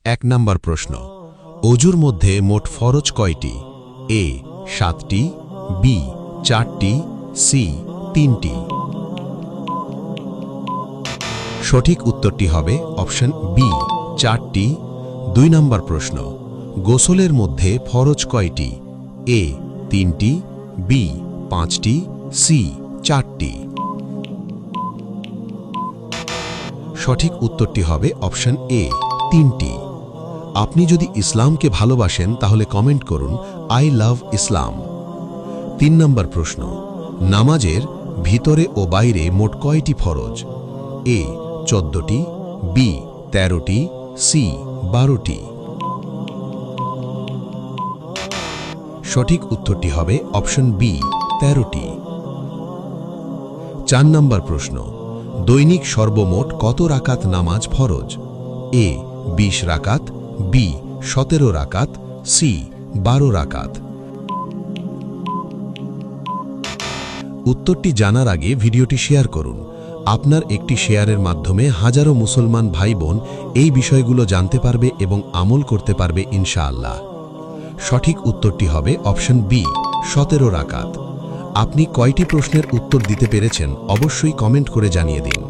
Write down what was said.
1 নম্বর প্রশ্ন, অজুর মধ্যে মোট ফরজ কয়টি? এ 7টি, বি 4টি, সি 3টি। সঠিক উত্তরটি হবে অপশন বি 4টি। 2 নম্বর প্রশ্ন, গোসলের মধ্যে ফরজ কয়টি? এ 3টি, বি 5টি, সি 4টি। সঠিক উত্তরটি হবে অপশন এ 3টি। আপনি যদি ইসলামকে ভালোবাসেন তাহলে কমেন্ট করুন আই লাভ ইসলাম। 3 নম্বর প্রশ্ন, নামাজের ভিতরে ও বাইরে মোট কয়টি ফরজ? এ 14টি, বি 13টি, সি 12টি। সঠিক উত্তরটি হবে অপশন বি 13টি। 4 নম্বর প্রশ্ন, দৈনিক সর্বমোট কত রাকাত নামাজ ফরজ? এ 20 রাকাত, বি 17 রাকাত, সি 12 রাকাত। উত্তরটি জানার আগে ভিডিওটি শেয়ার করুন। আপনার একটি শেয়ারের মাধ্যমে হাজারো মুসলমান ভাই বোন এই বিষয়গুলো জানতে পারবে এবং আমল করতে পারবে ইনশাআল্লাহ। সঠিক উত্তরটি হবে অপশন বি 17 রাকাত। আপনি কয়টি প্রশ্নের উত্তর দিতে পেরেছেন অবশ্যই কমেন্ট করে জানিয়ে দিন।